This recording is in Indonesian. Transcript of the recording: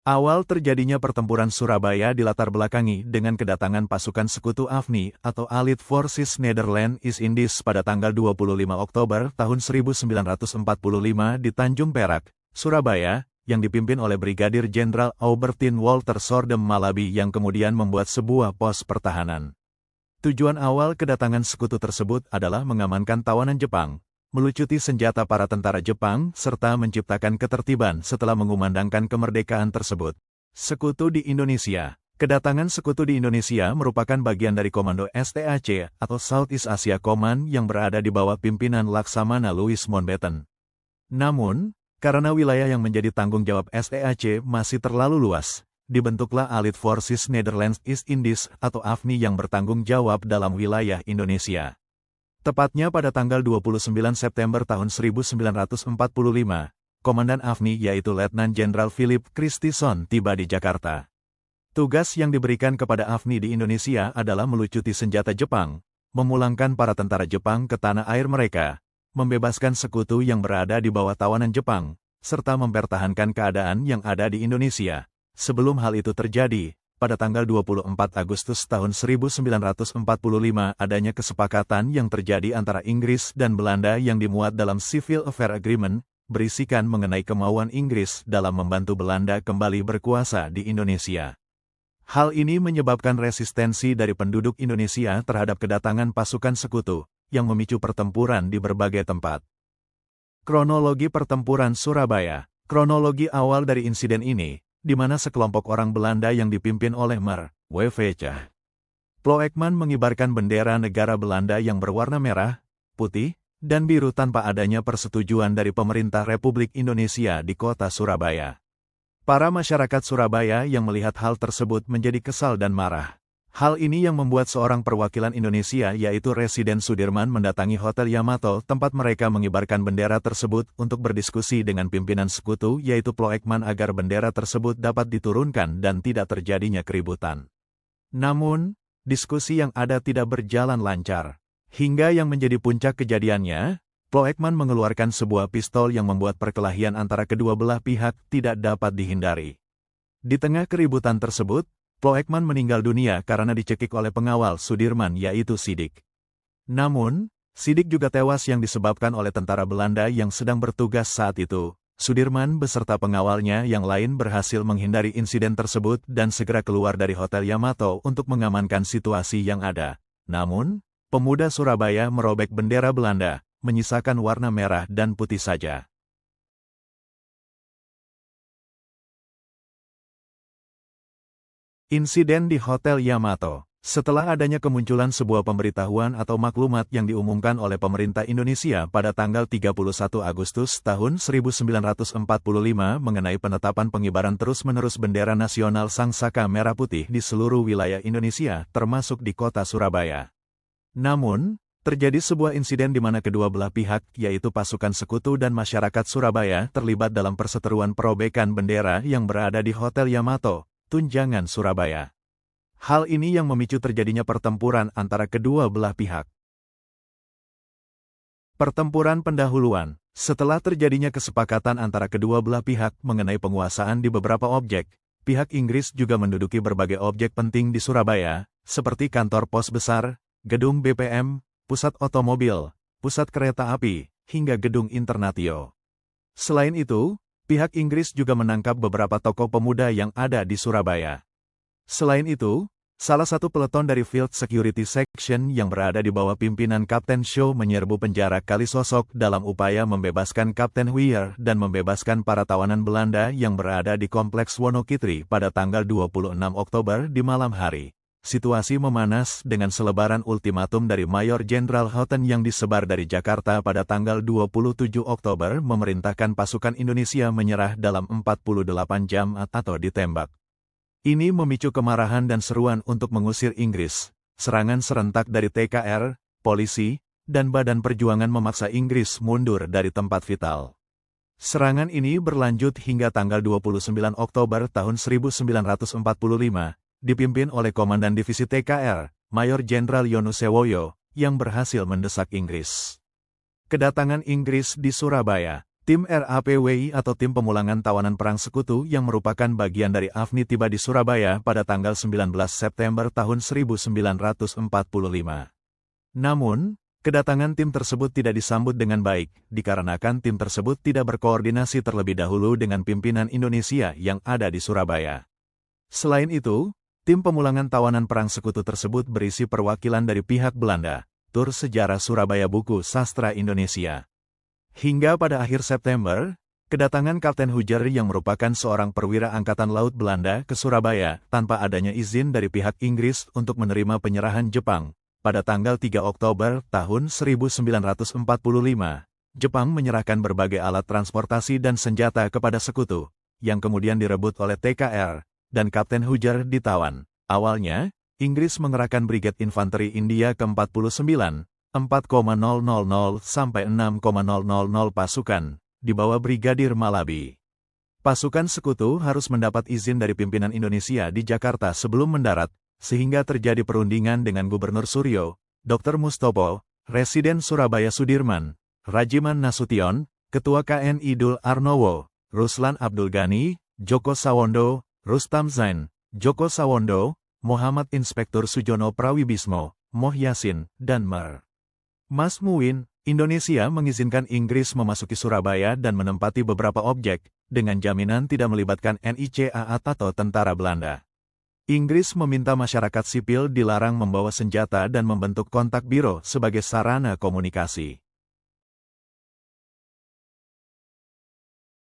Awal terjadinya pertempuran Surabaya dilatar belakangi dengan kedatangan pasukan sekutu AFNI atau Allied Forces Netherlands East Indies pada tanggal 25 Oktober tahun 1945 di Tanjung Perak, Surabaya, yang dipimpin oleh Brigadir Jenderal Aubertin Walter Sordem Malabi yang kemudian membuat sebuah pos pertahanan. Tujuan awal kedatangan sekutu tersebut adalah mengamankan tawanan Jepang, melucuti senjata para tentara Jepang, serta menciptakan ketertiban setelah mengumandangkan kemerdekaan tersebut. Sekutu di Indonesia. Kedatangan sekutu di Indonesia merupakan bagian dari Komando STAC atau Southeast Asia Command yang berada di bawah pimpinan Laksamana Louis Mountbatten. Namun, karena wilayah yang menjadi tanggung jawab STAC masih terlalu luas, dibentuklah Allied Forces Netherlands East Indies atau AFNI yang bertanggung jawab dalam wilayah Indonesia. Tepatnya pada tanggal 29 September tahun 1945, Komandan AFNI yaitu Letnan Jenderal Philip Christison tiba di Jakarta. Tugas yang diberikan kepada AFNI di Indonesia adalah melucuti senjata Jepang, memulangkan para tentara Jepang ke tanah air mereka, membebaskan sekutu yang berada di bawah tawanan Jepang, serta mempertahankan keadaan yang ada di Indonesia. Sebelum hal itu terjadi, pada tanggal 24 Agustus tahun 1945 adanya kesepakatan yang terjadi antara Inggris dan Belanda yang dimuat dalam Civil Affair Agreement, berisikan mengenai kemauan Inggris dalam membantu Belanda kembali berkuasa di Indonesia. Hal ini menyebabkan resistensi dari penduduk Indonesia terhadap kedatangan pasukan sekutu, yang memicu pertempuran di berbagai tempat. Kronologi pertempuran Surabaya. Kronologi awal dari insiden ini, di mana sekelompok orang Belanda yang dipimpin oleh Mer. W.V. Ploekman mengibarkan bendera negara Belanda yang berwarna merah, putih, dan biru tanpa adanya persetujuan dari pemerintah Republik Indonesia di kota Surabaya. Para masyarakat Surabaya yang melihat hal tersebut menjadi kesal dan marah. Hal ini yang membuat seorang perwakilan Indonesia yaitu Residen Sudirman mendatangi Hotel Yamato tempat mereka mengibarkan bendera tersebut untuk berdiskusi dengan pimpinan sekutu yaitu Ploekman agar bendera tersebut dapat diturunkan dan tidak terjadinya keributan. Namun, diskusi yang ada tidak berjalan lancar. Hingga yang menjadi puncak kejadiannya, Ploekman mengeluarkan sebuah pistol yang membuat perkelahian antara kedua belah pihak tidak dapat dihindari. Di tengah keributan tersebut, Ploekman meninggal dunia karena dicekik oleh pengawal Sudirman yaitu Sidik. Namun, Sidik juga tewas yang disebabkan oleh tentara Belanda yang sedang bertugas saat itu. Sudirman beserta pengawalnya yang lain berhasil menghindari insiden tersebut dan segera keluar dari Hotel Yamato untuk mengamankan situasi yang ada. Namun, pemuda Surabaya merobek bendera Belanda, menyisakan warna merah dan putih saja. Insiden di Hotel Yamato. Setelah adanya kemunculan sebuah pemberitahuan atau maklumat yang diumumkan oleh pemerintah Indonesia pada tanggal 31 Agustus tahun 1945 mengenai penetapan pengibaran terus-menerus bendera nasional Sangsaka Merah Putih di seluruh wilayah Indonesia, termasuk di kota Surabaya. Namun, terjadi sebuah insiden di mana kedua belah pihak, yaitu pasukan sekutu dan masyarakat Surabaya, terlibat dalam perseteruan perobekan bendera yang berada di Hotel Yamato, Tunjangan, Surabaya. Hal ini yang memicu terjadinya pertempuran antara kedua belah pihak. Pertempuran pendahuluan. Setelah terjadinya kesepakatan antara kedua belah pihak mengenai penguasaan di beberapa objek, pihak Inggris juga menduduki berbagai objek penting di Surabaya, seperti kantor pos besar, gedung BPM, pusat otomobil, pusat kereta api, hingga gedung Internatio. Selain itu, pihak Inggris juga menangkap beberapa tokoh pemuda yang ada di Surabaya. Selain itu, salah satu peleton dari Field Security Section yang berada di bawah pimpinan Kapten Shaw menyerbu penjara Kalisosok dalam upaya membebaskan Kapten Weir dan membebaskan para tawanan Belanda yang berada di Kompleks Wonokitri pada tanggal 26 Oktober di malam hari. Situasi memanas dengan selebaran ultimatum dari Mayor Jenderal Houghton yang disebar dari Jakarta pada tanggal 27 Oktober memerintahkan pasukan Indonesia menyerah dalam 48 jam atau ditembak. Ini memicu kemarahan dan seruan untuk mengusir Inggris. Serangan serentak dari TKR, polisi, dan Badan Perjuangan memaksa Inggris mundur dari tempat vital. Serangan ini berlanjut hingga tanggal 29 Oktober tahun 1945, dipimpin oleh Komandan Divisi TKR, Mayor Jenderal Yonusewoyo, yang berhasil mendesak Inggris. Kedatangan Inggris di Surabaya. Tim RAPWI atau Tim Pemulangan Tawanan Perang Sekutu yang merupakan bagian dari AFNI tiba di Surabaya pada tanggal 19 September tahun 1945. Namun, kedatangan tim tersebut tidak disambut dengan baik, dikarenakan tim tersebut tidak berkoordinasi terlebih dahulu dengan pimpinan Indonesia yang ada di Surabaya. Selain itu, tim pemulangan tawanan perang sekutu tersebut berisi perwakilan dari pihak Belanda, Tur Sejarah Surabaya Buku Sastra Indonesia. Hingga pada akhir September, kedatangan Kapten Hujar yang merupakan seorang perwira Angkatan Laut Belanda ke Surabaya tanpa adanya izin dari pihak Inggris untuk menerima penyerahan Jepang. Pada tanggal 3 Oktober tahun 1945, Jepang menyerahkan berbagai alat transportasi dan senjata kepada sekutu, yang kemudian direbut oleh TKR, dan Kapten Hujar ditawan. Awalnya, Inggris mengerahkan Brigade Infanteri India ke-49, 4,000 sampai 6,000 pasukan, di bawah Brigadir Malabi. Pasukan sekutu harus mendapat izin dari pimpinan Indonesia di Jakarta sebelum mendarat, sehingga terjadi perundingan dengan Gubernur Suryo, Dr. Mustopo, Residen Surabaya Sudirman, Rajiman Nasution, Ketua KNI Dul Arnowo, Ruslan Abdul Ghani, Joko Sawondo, Rustam Zain, Joko Sawondo, Muhammad Inspektur Sujono Prawibismo, Moh Yasin, dan Mer. Mas Muin, Indonesia mengizinkan Inggris memasuki Surabaya dan menempati beberapa objek, dengan jaminan tidak melibatkan NICA atau tentara Belanda. Inggris meminta masyarakat sipil dilarang membawa senjata dan membentuk kontak biro sebagai sarana komunikasi.